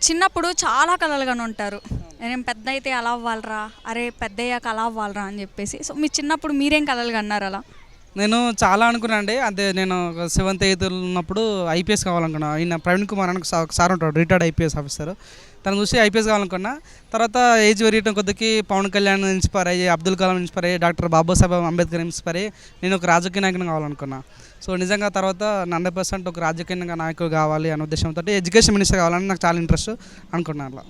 చిన్నప్పుడు చాలా కలలుగానే ఉంటారు. నేను పెద్ద అయితే అలా అవ్వాలిరా, అరే పెద్ద అయ్యాక అలా అవ్వాలిరా అని చెప్పేసి. సో మీ చిన్నప్పుడు మీరేం కలలు కన్నారు అలా? నేను చాలా అనుకున్నా అండి. అదే నేను సెవెంత్ ఎయిత్ ఉన్నప్పుడు ఐపీఎస్ కావాలనుకున్నా. ఈయన ప్రవీణ్ కుమార్ అని సార్ ఉంటాడు, రిటైర్డ్ ఐపీఎస్ ఆఫీసర్. తను చూసి ఐపీఎస్ కావాలనుకున్నా. తర్వాత ఏజ్ పెరిగటం కొద్దికి పవన్ కళ్యాణ్ ఇన్స్పైర్ అయ్యి, అబ్దుల్ కలాం ఇన్స్పైర్ అయ్యి, డాక్టర్ బాబాసాహెబ్ అంబేద్కర్ ఇన్స్పైర్ అయ్యి నేను ఒక రాజకీయ నాయకుని కావాలనుకున్నా. సో నిజంగా తర్వాత 100% ఒక రాజకీయ నాయకుడు కావాలి అనే ఉద్దేశంతో ఎడ్యుకేషన్ మినిస్టర్ కావాలని నాకు చాలా ఇంట్రెస్ట్ అనుకున్నాను అలా.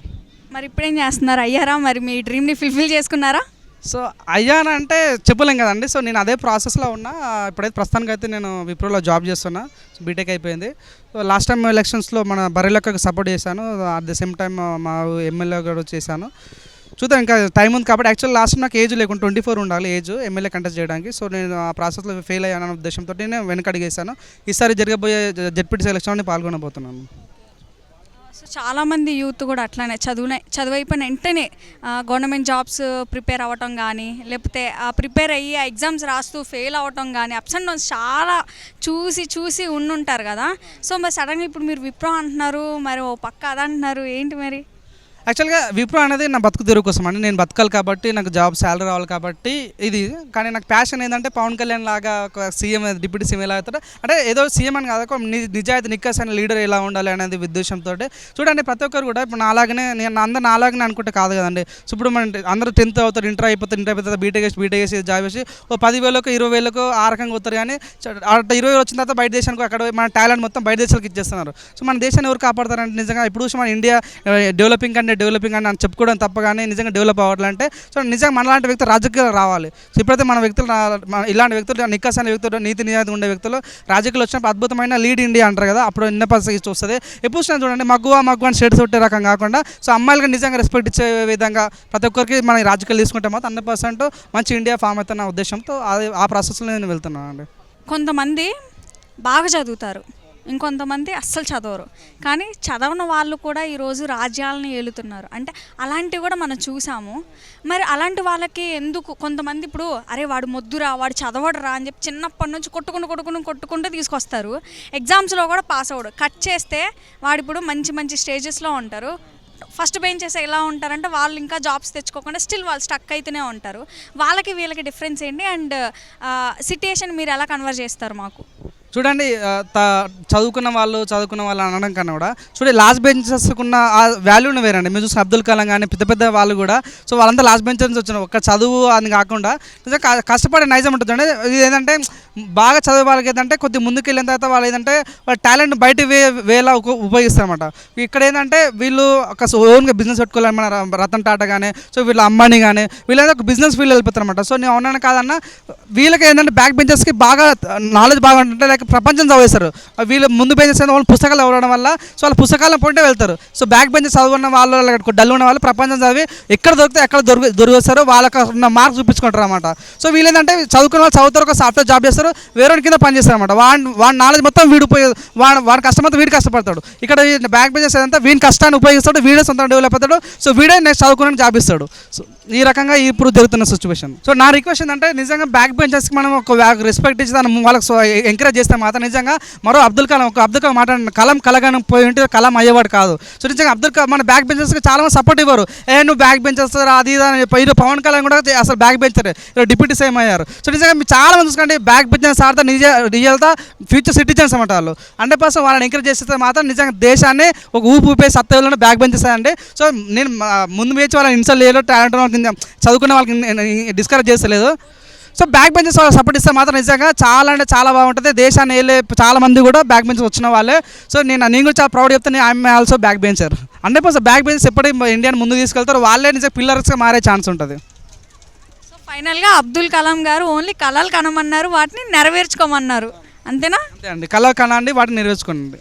మరి ఇప్పుడేం చేస్తున్నారు? అయ్యారా? మరి మీ డ్రీమ్ని ఫుల్ఫిల్ చేసుకున్నారా? సో అయ్యానంటే చెప్పలేం కదండి. సో నేను అదే ప్రాసెస్లో ఉన్నా. ఇప్పుడైతే ప్రస్తుతానికి అయితే నేను విప్రోలో జాబ్ చేస్తున్నా. బీటెక్ అయిపోయింది. సో లాస్ట్ టైం ఎలక్షన్స్లో మన బర్రెలక్కకి సపోర్ట్ చేశాను. అట్ ద సేమ్ టైం మా ఎమ్మెల్యే కూడా చేశాను. చూద్దాం, ఇంకా టైం ఉంది కాబట్టి. యాక్చువల్ లాస్ట్ నాకు ఏజ్ లేకుండా 24 ఉండాలి ఏజ్ ఎమ్మెల్యే కంటెస్ట్ చేయడానికి. సో నేను ఆ ప్రాసెస్లో ఫెయిల్ అయ్యానన్న ఉద్దేశంతో నేను వెనకడిగేశాను. ఈసారి జరగబోయే జెడ్పీటీ సెలక్షన్లో పాల్గొనబోతున్నాను. సో చాలామంది యూత్ కూడా అట్లానే చదువైపోయిన వెంటనే గవర్నమెంట్ జాబ్స్ ప్రిపేర్ అవ్వటం కానీ, లేకపోతే ప్రిపేర్ అయ్యి ఆ ఎగ్జామ్స్ రాస్తూ ఫెయిల్ అవ్వటం కానీ, అప్స్ అండ్ డౌన్స్ చాలా చూసి ఉండుంటారు కదా. సో మరి సడన్గా ఇప్పుడు మీరు విప్రో అంటున్నారు, మరి ఓ పక్క అదంటున్నారు, ఏంటి మరి? యాక్చువల్గా విప్రో అనేది నా బతుకు తెరువు కోసం అండి. నేను బతకాలి కాబట్టి, నాకు జాబ్ శాలరీ రావాలి కాబట్టి ఇది. కానీ నాకు ప్యాషన్ ఏంటంటే పవన్ కళ్యాణ్ లాగా ఒక సీఎం, డిప్యూటీ సీఎం ఎలా అవుతాడో, అంటే ఏదో సీఎం అని కాదు, ఒక నిజాయితీ నిక్కస్ అనే లీడర్ ఎలా ఉండాలి అనేది ఉద్దేశంతో. చూడండి, ప్రతి ఒక్కరు కూడా ఇప్పుడు నాలాగనే, నేను అందరూ నాలాగనే అనుకుంటే కాదు కదండి. సో ఇప్పుడు మన అందరూ 10th అవుతారు, ఇంటర్ అయిపోతుంది, బీటెక్ వేసి జాబ్ వేసి ఓ 10,000 20,000 ఆ రకంగా అవుతారు. కానీ 20,000 వచ్చిన తర్వాత బయట దేశానికి అక్కడ మన టాలెంట్ మొత్తం బయట దేశాలకు ఇచ్చేస్తున్నారు. సో మన దేశాన్ని ఎవరు కాపాడతారంటే నిజంగా ఇప్పుడు మన ఇండియా డెవలపింగ్ అని చెప్పుకోవడం తప్ప, కానీ నిజంగా డెవలప్ అవ్వాలంటే సో నిజంగా మనలాంటి వ్యక్తులు రాజకీయాలు రావాలి. సో ఇప్పుడైతే మన వ్యక్తులు, ఇలాంటి వ్యక్తులు, నిక్కస్ అనే వ్యక్తులు, నీతి నిజాయితీ ఉండే వ్యక్తులు రాజకీయాలు వచ్చినప్పుడు అద్భుతమైన లీడ్ ఇండియా అంటారు కదా, అప్పుడు ఎన్న పరిస్థితి వస్తుంది. ఎప్పుడు వచ్చినా చూడండి, మగ్గు అని స్టేటస్ కొట్టే రకం కాకుండా, సో అమ్మాయిలకు నిజంగా రెస్పెక్ట్ ఇచ్చే విధంగా ప్రతి ఒక్కరికి మన రాజకీయాలు తీసుకుంటే మాత్రం 100% మంచి ఇండియా ఫామ్ అవుతున్న ఉద్దేశంతో ఆ ప్రాసెస్లో నేను వెళ్తున్నాను అండి. కొంతమంది బాగా చదువుతారు, ఇంకొంతమంది అస్సలు చదవరు. కానీ చదవని వాళ్ళు కూడా ఈరోజు రాజ్యాలను ఏలుతున్నారు. అంటే అలాంటివి కూడా మనం చూసాము. మరి అలాంటి వాళ్ళకి ఎందుకు కొంతమంది ఇప్పుడు అరే వాడు మొద్దురా, వాడు చదవడరా అని చెప్పి చిన్నప్పటి నుంచి కొట్టుకుంటూ తీసుకొస్తారు. ఎగ్జామ్స్లో కూడా పాస్ అవ్వడు. కట్ చేస్తే వాడు ఇప్పుడు మంచి స్టేజెస్లో ఉంటారు. ఫస్ట్ బెంచెస్ ఎలా ఉంటారంటే వాళ్ళు ఇంకా జాబ్స్ తెచ్చుకోకుండా స్టిల్ వాళ్ళు స్టక్ అయితేనే ఉంటారు. వాళ్ళకి వీళ్ళకి డిఫరెన్స్ ఏంటి? అండ్ సిట్యుయేషన్ మీరు ఎలా కన్వర్ట్ చేస్తారు మాకు? చూడండి, చదువుకున్న వాళ్ళు అనడం కన్నా కూడా చూడండి, లాస్ట్ బెంచెస్కున్న ఆ వాల్యూని వేరండి. మీరు చూసిన అబ్దుల్ కలాం కానీ పెద్ద వాళ్ళు కూడా, సో వాళ్ళంతా లాస్ట్ బెంచెస్ నుంచి వచ్చిన ఒక చదువు అని కాకుండా నిజంగా కష్టపడే నైజం ఉంటుంది. ఇది ఏంటంటే బాగా చదివే వాళ్ళకి ఏంటంటే కొద్దిగా ముందుకు వెళ్ళిన తర్వాత వాళ్ళు ఏంటంటే వాళ్ళ టాలెంట్ బయట వేలా ఉపయోగిస్తారన్నమాట. ఇక్కడ ఏంటంటే వీళ్ళు ఒక ఓన్గా బిజినెస్ పెట్టుకోవాలి. మన రతన్ టాటా కానీ, సో వీళ్ళ అంబానీ కానీ వీళ్ళైతే ఒక బిజినెస్ ఫీల్డ్ వెళ్ళిపోతారు అనమాట. సో నేను అవునన్నా కాదన్నా వీళ్ళకి ఏంటంటే బ్యాక్ బెంచెస్కి బాగా నాలెడ్జ్ బాగా ఉంటుంది, ప్రపంచం చదివేస్తారు. వీళ్ళు ముందు బెంచెస్ వాళ్ళు పుస్తకాలు చదవడం వల్ల సో వాళ్ళ పుస్తకాలను పొంటే వెళ్తారు. సో బ్యాక్ బెంచెస్ చదువుకున్న వాళ్ళు, డల్ ఉన్న వాళ్ళు ప్రపంచం చదివి ఎక్కడ దొరికితే ఎక్కడ దొరికొస్తారు, వాళ్ళకి ఉన్న మార్క్స్ చూపించుకుంటారు అనమాట. సో వీళ్ళు ఏంటంటే చదువుకున్న వాళ్ళు చదువుతారు, ఒక సాఫ్ట్వేర్ జాబ్ చేస్తారు, వేరే కింద పనిచేస్తారు అనమాట. వాడి నాలెడ్జ్ మొత్తం వీడిపోయి వాడి కష్టం మొత్తం వీడు కష్టపడతాడు. ఇక్కడ బ్యాక్ బెంచెస్ ఏదంతా వీడి కష్టాన్ని ఉపయోగిస్తాడు, వీడే సొంతంగా డెవలప్ అవుతాడు. సో వీడే నెక్స్ట్ చదువుకుని జాబ్ ఇస్తాడు. సో ఈ రకంగా ఇప్పుడు జరుగుతున్న సిచ్యువేషన్. సో నా రిక్వెస్ట్ ఏంటంటే నిజంగా బ్యాక్ బెంచెస్కి మనం ఒక రెస్పెక్ట్ ఇచ్చి దాన్ని వాళ్ళకి ఎంకరేజ్ చేస్తే మాత్రం నిజంగా మరో అబ్దుల్ కలాం మాట్లాడిన కలం కలగానం పోయి ఉంటే కలాం అయ్యేవాడు కాదు. సో నిజంగా మన బ్యాక్ బెంచెస్కి చాలా మంది సపోర్ట్ ఇవ్వరు. నువ్వు బ్యాక్ బెంచెస్ అది అని చెప్పి పవన్ కళ్యాణ్ కూడా అసలు బ్యాక్ బెంచర్ డిప్యూటీ సీఎం అయ్యారు. సో నిజంగా మీరు చాలా మంది చూసుకోండి, బ్యాక్ బెంచెస్ ఆడతా రియల్గా ఫ్యూచర్ సిటిజన్స్ అన్నమాట వాళ్ళు. 100% వాళ్ళని ఎంకరేజ్ చేస్తే మాత్రం నిజంగా దేశాన్ని ఒక ఊపే సత్యంలో బ్యాక్ బెంచెస్ అండి. సో నేను ముందు వేచి వాళ్ళని ఇన్సల్ట్ చేయలేదు, టాలెంట్ వాళ్ళకి చదువుకునే వాళ్ళకి డిస్కరేజ్ చేస్తలేదు. సో బ్యాక్ బెంచెస్ వాళ్ళు సపోర్ట్ ఇస్తే మాత్రం నిజంగా చాలా అంటే చాలా బాగుంటుంది. దేశాన్ని వెళ్ళే చాలా మంది కూడా బ్యాక్ బెంచెస్ వచ్చిన వాళ్ళే. సో నేను కూడా చాలా ప్రౌడ్ చెప్తాను, I'm also back bencher. 100% back benches ఎప్పటి ఇండియాని ముందు తీసుకెళ్తారు, వాళ్ళే నిజంగా పిల్లర్స్గా మారే ఛాన్స్ ఉంటుంది. సో ఫైనల్గా అబ్దుల్ కలాం గారు ఓన్లీ కలలు కనమన్నారు, వాటిని నెరవేర్చుకోమన్నారు, అంతేనా? అంతే అండి, కళ కనండి, వాటిని నెరవేర్చుకోండి.